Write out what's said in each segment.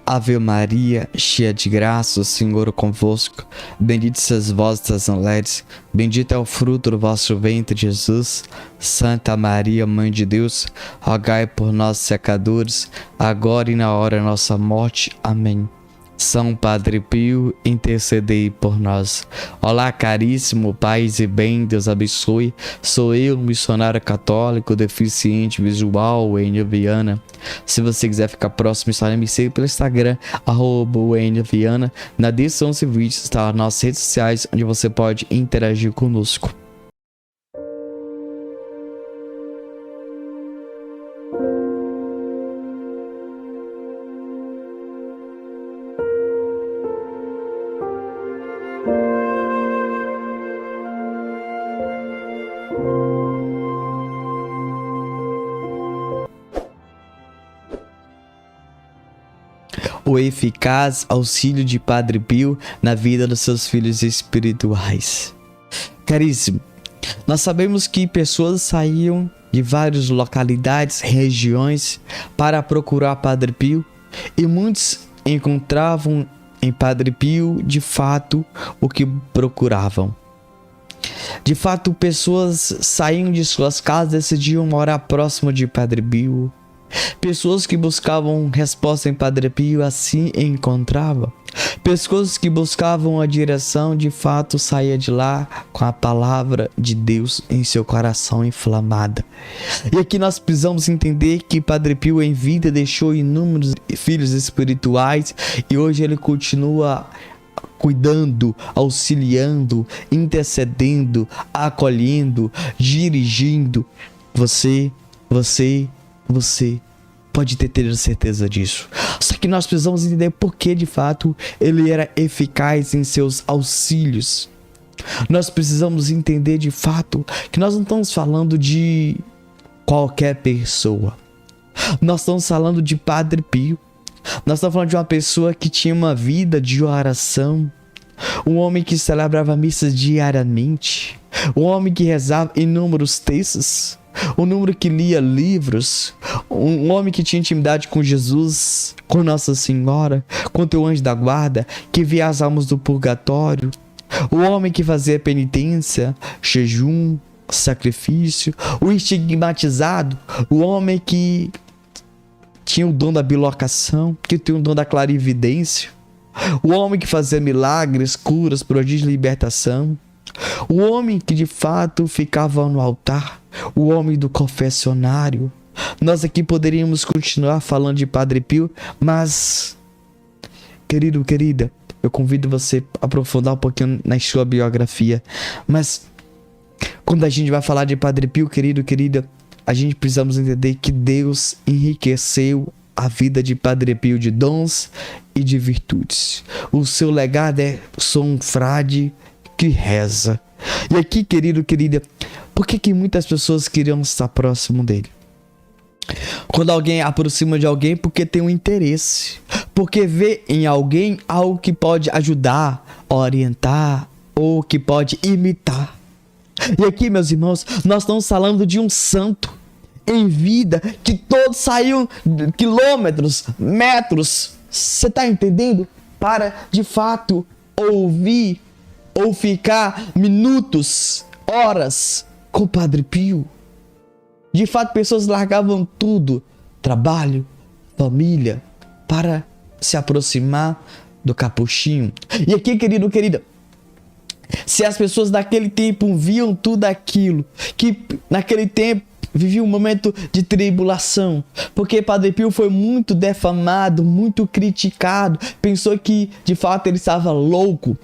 Ave Maria, cheia de graça, o Senhor é convosco. Bendita sois vós das mulheres, bendito é o fruto do vosso ventre, Jesus. Santa Maria, Mãe de Deus, rogai por nós, pecadores, agora e na hora da nossa morte. Amém. São Padre Pio, intercedei por nós. Olá, caríssimo, paz e bem, Deus abençoe. Sou eu, missionário católico, deficiente visual, Wênia Viana. Se você quiser ficar próximo, me siga pelo Instagram, @WêniaViana. Na descrição desse vídeo está as nossas redes sociais, onde você pode interagir conosco. O eficaz auxílio de Padre Pio na vida dos seus filhos espirituais. Caríssimo, nós sabemos que pessoas saíam de várias localidades, regiões para procurar Padre Pio, e muitos encontravam em Padre Pio de fato o que procuravam. De fato, pessoas saíam de suas casas e decidiam morar próximo de Padre Pio. Pessoas que buscavam resposta em Padre Pio assim encontravam. Pessoas que buscavam a direção de fato saía de lá com a palavra de Deus em seu coração inflamada. E aqui nós precisamos entender que Padre Pio em vida deixou inúmeros filhos espirituais e hoje ele continua cuidando, auxiliando, intercedendo, acolhendo, dirigindo. Você pode ter certeza disso. Só que nós precisamos entender por que de fato ele era eficaz em seus auxílios. Nós precisamos entender de fato que nós não estamos falando de qualquer pessoa. Nós estamos falando de Padre Pio. Nós estamos falando de uma pessoa que tinha uma vida de oração, um homem que celebrava missas diariamente, um homem que rezava inúmeros textos, um número que lia livros, um homem que tinha intimidade com Jesus, com Nossa Senhora, com teu anjo da guarda, que via as almas do purgatório, o homem que fazia penitência, jejum, sacrifício, o estigmatizado, o homem que tinha o dom da bilocação, que tinha o dom da clarividência, o homem que fazia milagres, curas, prodígios de libertação, o homem que de fato ficava no altar, o homem do confessionário. Nós aqui poderíamos continuar falando de Padre Pio, mas, querido, querida, eu convido você a aprofundar um pouquinho na sua biografia. Mas, quando a gente vai falar de Padre Pio, querido, querida, a gente precisamos entender que Deus enriqueceu a vida de Padre Pio de dons e de virtudes. O seu legado é: sou um frade que reza. E aqui, querido, querida, por que muitas pessoas queriam estar próximo dele? Quando alguém aproxima de alguém, porque tem um interesse, porque vê em alguém algo que pode ajudar, orientar ou que pode imitar. E aqui, meus irmãos, nós estamos falando de um santo em vida que todos saíam quilômetros, metros, você está entendendo? Para de fato ouvir ou ficar minutos, horas com Padre Pio. De fato, pessoas largavam tudo, trabalho, família, para se aproximar do capuchinho. E aqui, querido, querida, se as pessoas daquele tempo viam tudo aquilo, que naquele tempo vivia um momento de tribulação, porque Padre Pio foi muito defamado, muito criticado, pensou que de fato ele estava louco.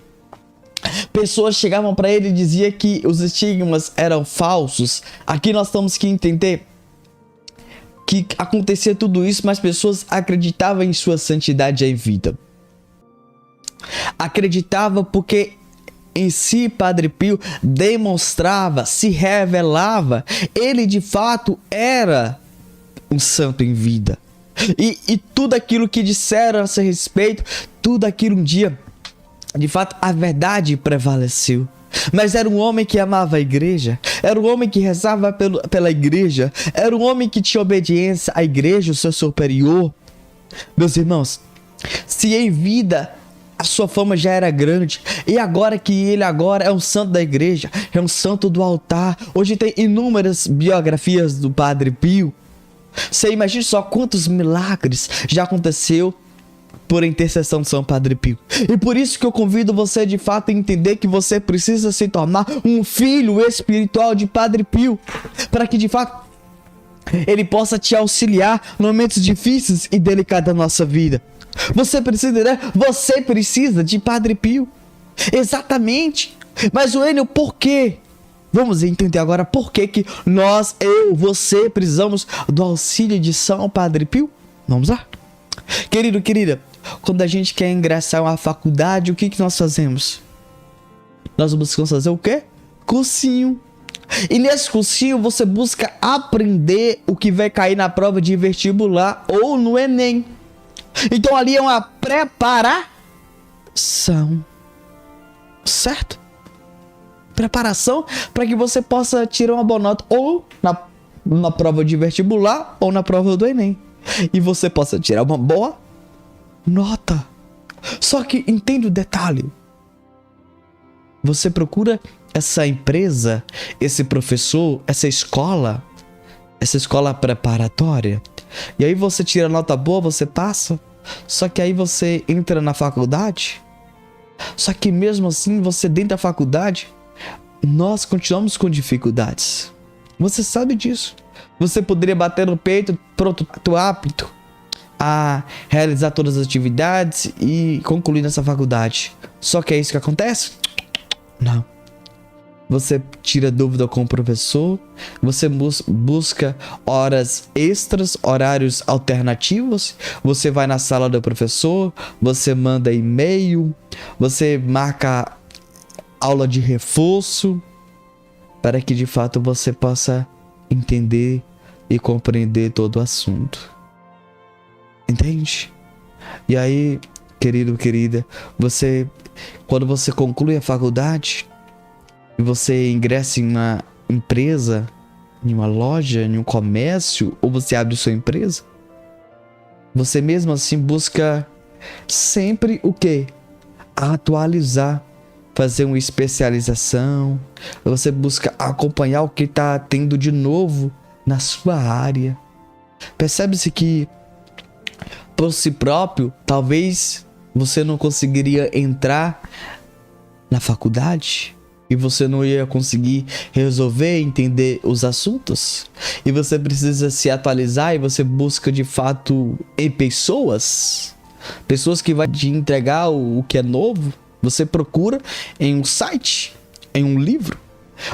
Pessoas chegavam para ele e diziam que os estigmas eram falsos. Aqui nós temos que entender que acontecia tudo isso, mas pessoas acreditavam em sua santidade em vida. Acreditavam porque em si Padre Pio demonstrava, se revelava, ele de fato era um santo em vida. E tudo aquilo que disseram a seu respeito, tudo aquilo um dia, de fato, a verdade prevaleceu. Mas era um homem que amava a igreja, era um homem que rezava pela igreja, era um homem que tinha obediência à igreja, o seu superior. Meus irmãos, Se em vida a sua fama já era grande, e agora que ele agora é um santo da igreja, é um santo do altar. Hoje tem inúmeras biografias do Padre Pio. Você imagina só quantos milagres já aconteceu por intercessão de São Padre Pio. E por isso que eu convido você de fato a entender que você precisa se tornar um filho espiritual de Padre Pio, para que de fato ele possa te auxiliar em momentos difíceis e delicados da nossa vida. Você precisa, né? Você precisa de Padre Pio. Exatamente. Mas o Enio, por quê? Vamos entender agora por que nós, você, precisamos do auxílio de São Padre Pio? Vamos lá? Querido, querida, quando a gente quer ingressar em uma faculdade, o que nós fazemos? Nós buscamos fazer o quê? Cursinho. E nesse cursinho você busca aprender o que vai cair na prova de vestibular ou no Enem. Então ali é uma preparação. Certo? Preparação para que você possa tirar uma boa nota ou na prova de vestibular ou na prova do Enem. E você possa tirar uma boa nota. Só que entende o detalhe. Você procura essa empresa, esse professor, essa escola preparatória. E aí você tira nota boa, você passa. Só que aí você entra na faculdade. Só que mesmo assim, você dentro da faculdade, nós continuamos com dificuldades. Você sabe disso. Você poderia bater no peito, pronto, tô apto a realizar todas as atividades e concluir nessa faculdade. Só que é isso que acontece? Não. Você tira dúvida com o professor, você busca horas extras, horários alternativos, você vai na sala do professor, você manda e-mail, você marca aula de reforço, para que de fato você possa entender e compreender todo o assunto. Entende? E aí, querido, querida, quando você conclui a faculdade e você ingressa em uma empresa, em uma loja, em um comércio, ou você abre sua empresa, você mesmo assim busca sempre o quê? Atualizar, fazer uma especialização, você busca acompanhar o que está tendo de novo na sua área. Percebe-se que por si próprio, talvez você não conseguiria entrar na faculdade e você não ia conseguir resolver, entender os assuntos. E você precisa se atualizar e você busca de fato em pessoas que vão te entregar o que é novo. Você procura em um site, em um livro.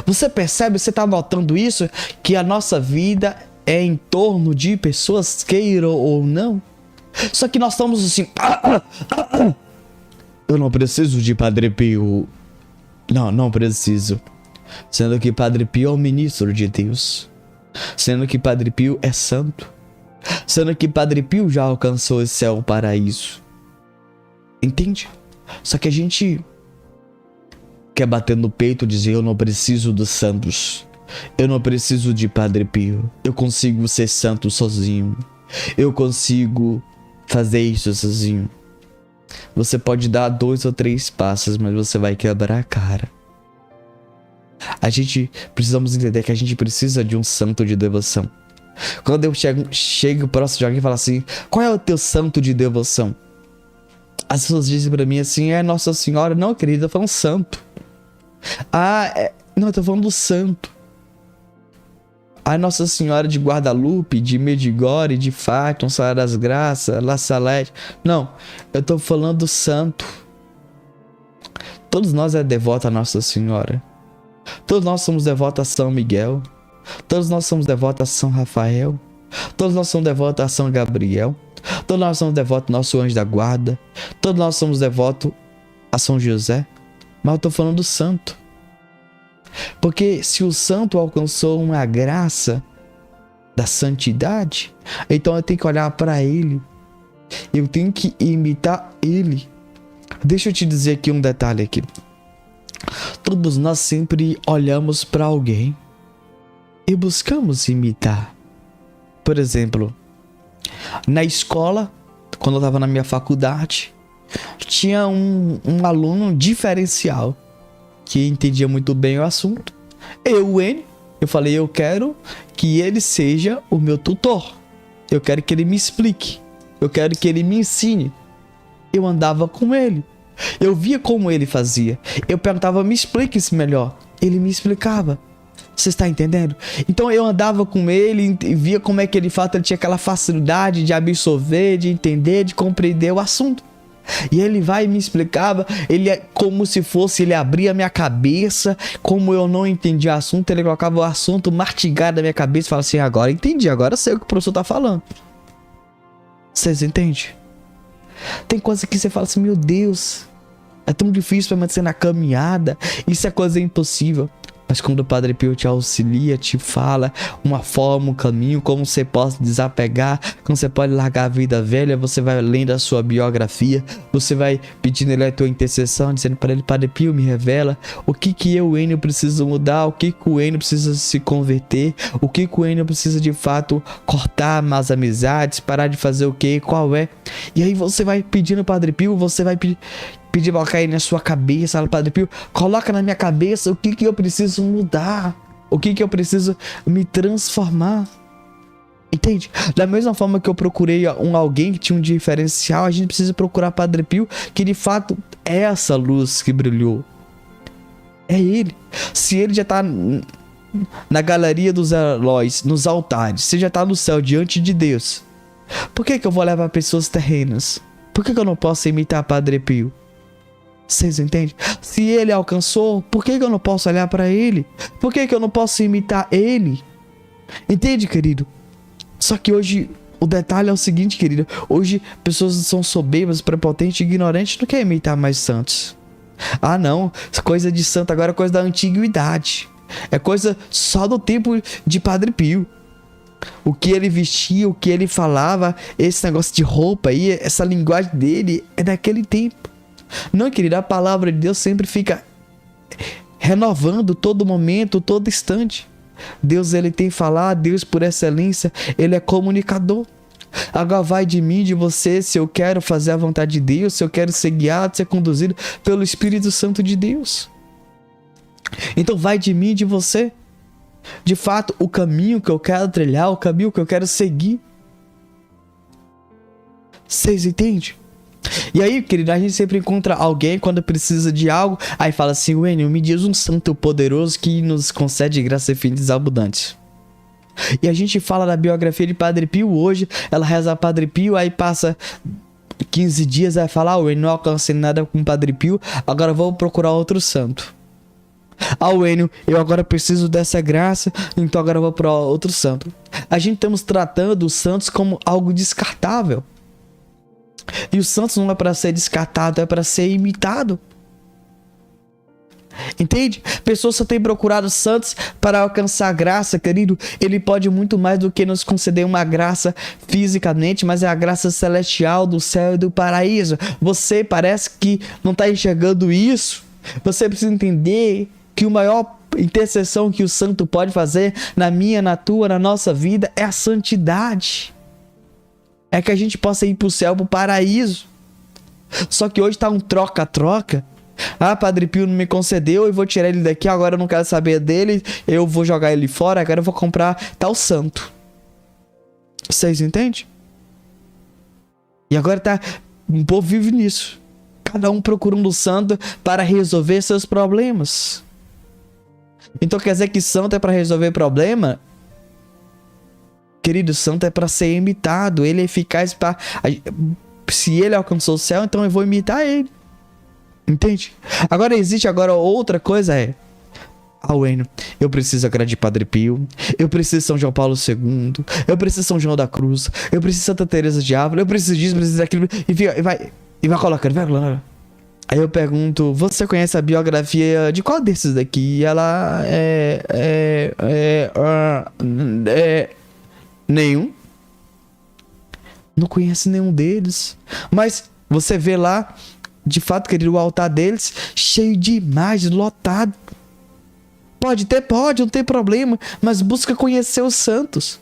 Você percebe, você está notando isso, que a nossa vida é em torno de pessoas, queiram ou não. Só que nós estamos assim, eu não preciso de Padre Pio. Não preciso. Sendo que Padre Pio é o ministro de Deus. Sendo que Padre Pio é santo. Sendo que Padre Pio já alcançou esse céu, o paraíso. Entende? Só que a gente quer bater no peito e dizer: eu não preciso dos santos. Eu não preciso de Padre Pio. Eu consigo ser santo sozinho. Eu consigo fazer isso sozinho. Você pode dar 2 ou 3 passos, mas você vai quebrar a cara. Precisamos entender que a gente precisa de um santo de devoção. Quando eu chego próximo de alguém e falo assim: qual é o teu santo de devoção? As pessoas dizem pra mim assim: é Nossa Senhora. Não, querida, eu tô falando santo. Não, eu tô falando do santo. Nossa Senhora de Guadalupe, de Medjugorje, de Fátima, Senhora das Graças, La Salete. Não, eu tô falando do santo. Todos nós é devotos a Nossa Senhora. Todos nós somos devotos a São Miguel. Todos nós somos devotos a São Rafael. Todos nós somos devotos a São Gabriel. Todos nós somos devotos ao nosso anjo da guarda. Todos nós somos devotos a São José. Mas eu tô falando do santo. Porque se o santo alcançou uma graça da santidade, então eu tenho que olhar para ele. Eu tenho que imitar ele. Deixa eu te dizer aqui um detalhe aqui. Todos nós sempre olhamos para alguém e buscamos imitar. Por exemplo, na escola, quando eu tava na minha faculdade, tinha um aluno diferencial que entendia muito bem o assunto. Eu falei, eu quero que ele seja o meu tutor. Eu quero que ele me explique. Eu quero que ele me ensine. Eu andava com ele. Eu via como ele fazia. Eu perguntava, me explique isso melhor. Ele me explicava. Você está entendendo? Então eu andava com ele e via como é que ele tinha aquela facilidade de absorver, de entender, de compreender o assunto. E ele vai e me explicava, ele é como se fosse, ele abria minha cabeça, como eu não entendia o assunto, ele colocava o assunto mastigado na minha cabeça e falava assim, agora entendi, agora sei o que o professor está falando. Vocês entendem? Tem coisa que você fala assim, meu Deus, é tão difícil para manter na caminhada, isso é coisa impossível. Mas quando o Padre Pio te auxilia, te fala uma forma, um caminho, como você pode desapegar, como você pode largar a vida velha, você vai lendo a sua biografia, você vai pedindo ele a tua intercessão, dizendo para ele, Padre Pio, me revela o que eu, Enio, preciso mudar, o que o Enio precisa se converter, o que o Enio precisa de fato cortar más amizades, parar de fazer o que, qual é. E aí você vai pedindo, Padre Pio, você vai pedir para cair na sua cabeça, fala, Padre Pio, coloca na minha cabeça o que eu preciso mudar, o que eu preciso me transformar. Entende? Da mesma forma que eu procurei alguém que tinha um diferencial, a gente precisa procurar Padre Pio, que de fato é essa luz que brilhou. É ele. Se ele já está na galeria dos heróis, nos altares, se já está no céu diante de Deus, por que eu vou levar pessoas terrenas? Por que eu não posso imitar Padre Pio? Vocês entendem? Se ele alcançou, por que eu não posso olhar para ele? Por que eu não posso imitar ele? Entende, querido? Só que hoje o detalhe é o seguinte, querido. Hoje pessoas são soberbas, prepotentes, ignorantes, não querem imitar mais santos. Ah, não. Coisa de santo agora é coisa da antiguidade. É coisa só do tempo de Padre Pio. O que ele vestia, o que ele falava, esse negócio de roupa aí, essa linguagem dele é daquele tempo. Não, querido, a palavra de Deus sempre fica renovando todo momento, todo instante. Deus, ele tem falado, Deus por excelência, ele é comunicador. Agora vai de mim, de você, se eu quero fazer a vontade de Deus, se eu quero ser guiado, ser conduzido pelo Espírito Santo de Deus. Então vai de mim, de você. De fato, o caminho que eu quero trilhar, o caminho que eu quero seguir. Vocês entendem? E aí, querido, a gente sempre encontra alguém quando precisa de algo, aí fala assim, Enio, me diz um santo poderoso que nos concede graça infinita e abundante. E a gente fala da biografia de Padre Pio hoje, ela reza a Padre Pio, aí passa 15 dias, vai falar, Enio, não alcancei nada com Padre Pio, agora vou procurar outro santo. Enio, eu agora preciso dessa graça, então agora eu vou para outro santo. A gente estamos tratando os santos como algo descartável. E os santos não é para ser descartado, é para ser imitado. Entende? Pessoas só têm procurado santos para alcançar a graça, querido. Ele pode muito mais do que nos conceder uma graça fisicamente, mas é a graça celestial do céu e do paraíso. Você parece que não está enxergando isso. Você precisa entender que o maior intercessão que o santo pode fazer na minha, na tua, na nossa vida é a santidade. É que a gente possa ir para o céu, para o paraíso. Só que hoje está um troca-troca. Ah, Padre Pio não me concedeu, eu vou tirar ele daqui, agora eu não quero saber dele, eu vou jogar ele fora, agora eu vou comprar tal santo. Vocês entendem? E agora tá, o povo vive nisso. Cada um procurando um santo para resolver seus problemas. Então quer dizer que santo é para resolver problema? Querido, santo é para ser imitado. Ele é eficaz para... Se ele alcançou o céu, então eu vou imitar ele. Entende? Agora existe outra coisa, Enio, eu preciso agradar Padre Pio, eu preciso de São João Paulo II, eu preciso de São João da Cruz, eu preciso de Santa Teresa de Ávila, eu preciso disso, preciso daquilo, e vai colocando, vai colocando. Aí eu pergunto, você conhece a biografia de qual desses daqui? E ela nenhum. Não conhece nenhum deles. Mas você vê lá, de fato, querido, o altar deles cheio de imagens, lotado. Pode, não tem problema, mas busca conhecer os santos.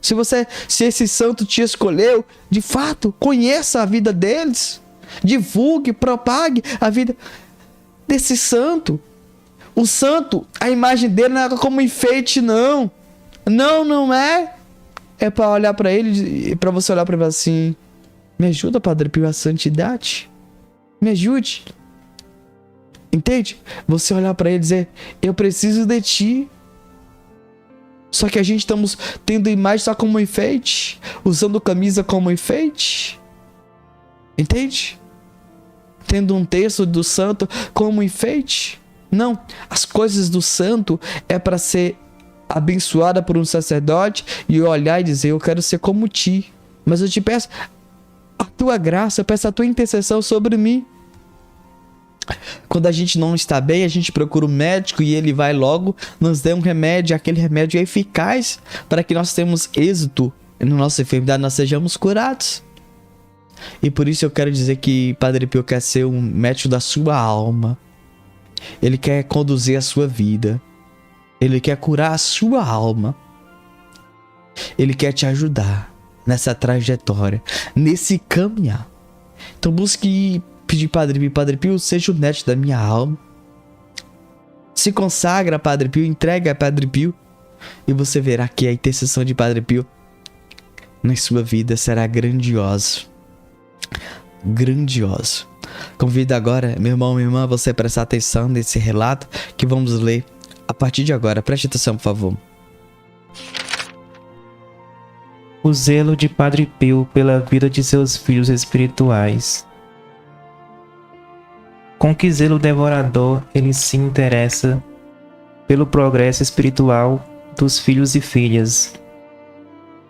Se esse santo te escolheu, de fato, conheça a vida deles. Divulgue, propague a vida desse santo. O santo, a imagem dele não é como enfeite, não. Não é. É para olhar para ele, para você olhar para ele assim: me ajuda, Padre Pio, a santidade. Me ajude. Entende? Você olhar para ele e dizer: eu preciso de ti. Só que a gente estamos tendo imagem só como enfeite, usando camisa como enfeite. Entende? Tendo um texto do santo como enfeite. Não, as coisas do santo é para ser abençoada por um sacerdote e olhar e dizer: eu quero ser como ti. Mas eu te peço a tua graça, eu peço a tua intercessão sobre mim. Quando a gente não está bem, a gente procura o médico e ele vai logo nos dar um remédio. Aquele remédio é eficaz para que nós tenhamos êxito na nossa enfermidade, nós sejamos curados. E por isso eu quero dizer que Padre Pio quer ser um médico da sua alma. Ele quer conduzir a sua vida. Ele quer curar a sua alma. Ele quer te ajudar nessa trajetória, nesse caminhar. Então busque pedir Padre Pio, seja o médico da minha alma. Se consagra a Padre Pio, entrega a Padre Pio, e você verá que a intercessão de Padre Pio na sua vida será grandiosa. Grandioso. Convido agora, meu irmão, minha irmã, você a prestar atenção nesse relato que vamos ler a partir de agora. Preste atenção, por favor. O zelo de Padre Pio pela vida de seus filhos espirituais. Com que zelo devorador ele se interessa pelo progresso espiritual dos filhos e filhas.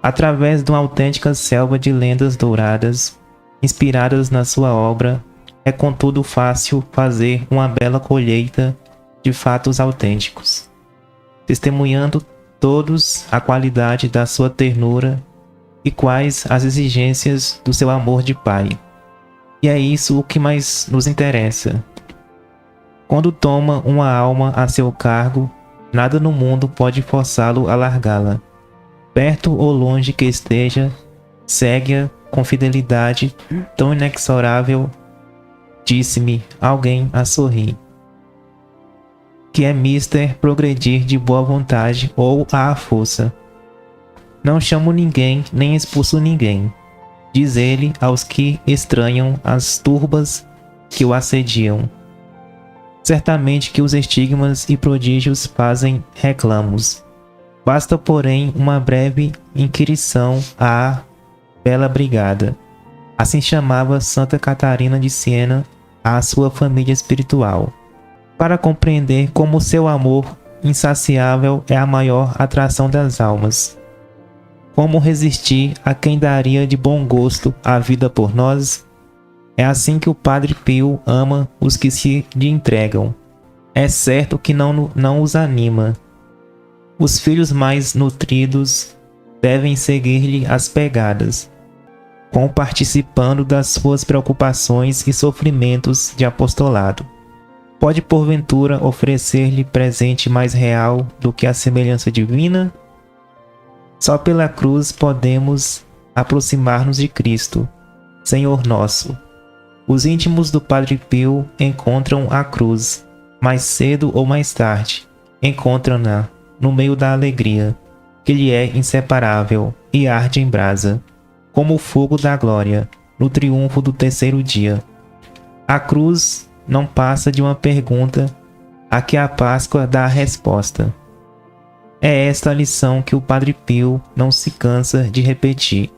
Através de uma autêntica selva de lendas douradas, inspiradas na sua obra, é contudo fácil fazer uma bela colheita de fatos autênticos, testemunhando todos a qualidade da sua ternura e quais as exigências do seu amor de pai. E é isso o que mais nos interessa. Quando toma uma alma a seu cargo, nada no mundo pode forçá-lo a largá-la. Perto ou longe que esteja, segue-a com fidelidade tão inexorável, disse-me alguém a sorrir, que é mister progredir de boa vontade ou à força. Não chamo ninguém, nem expulso ninguém, diz ele aos que estranham as turbas que o assediam. Certamente que os estigmas e prodígios fazem reclamos. Basta, porém, uma breve inquirição à bela brigada. Assim chamava Santa Catarina de Siena a sua família espiritual, para compreender como seu amor insaciável é a maior atração das almas. Como resistir a quem daria de bom gosto a vida por nós? É assim que o Padre Pio ama os que se lhe entregam. É certo que não os anima. Os filhos mais nutridos devem seguir-lhe as pegadas, participando das suas preocupações e sofrimentos de apostolado. Pode porventura oferecer-lhe presente mais real do que a semelhança divina? Só pela cruz podemos aproximar-nos de Cristo, Senhor nosso. Os íntimos do Padre Pio encontram a cruz, mais cedo ou mais tarde, encontram-na no meio da alegria, que lhe é inseparável e arde em brasa, como o fogo da glória, no triunfo do terceiro dia. A cruz não passa de uma pergunta a que a Páscoa dá a resposta. É esta a lição que o Padre Pio não se cansa de repetir.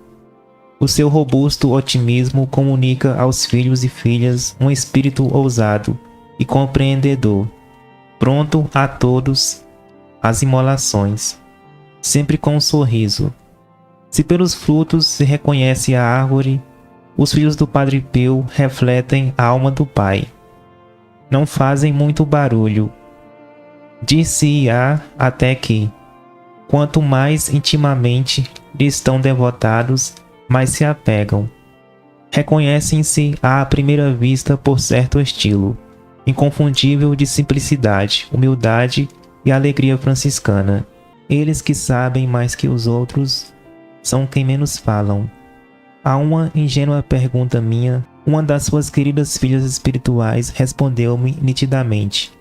O seu robusto otimismo comunica aos filhos e filhas um espírito ousado e compreendedor, pronto a todas as imolações, sempre com um sorriso. Se pelos frutos se reconhece a árvore, os filhos do Padre Pio refletem a alma do Pai. Não fazem muito barulho. Dir-se-á até que, quanto mais intimamente lhe estão devotados, mais se apegam. Reconhecem-se à primeira vista por certo estilo, inconfundível de simplicidade, humildade e alegria franciscana. Eles que sabem mais que os outros, são quem menos falam. A uma ingênua pergunta minha, uma das suas queridas filhas espirituais respondeu-me nitidamente: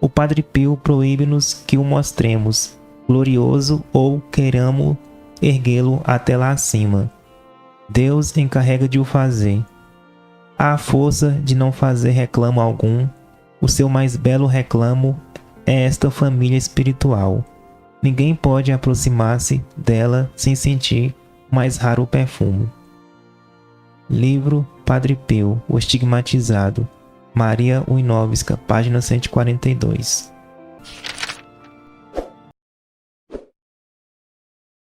o Padre Pio proíbe-nos que o mostremos, glorioso ou queiramos erguê-lo até lá acima. Deus encarrega de o fazer. Há a força de não fazer reclamo algum. O seu mais belo reclamo é esta família espiritual. Ninguém pode aproximar-se dela sem sentir o mais raro perfume. Livro Padre Pio, o Estigmatizado, Maria Wieniawska, página 142.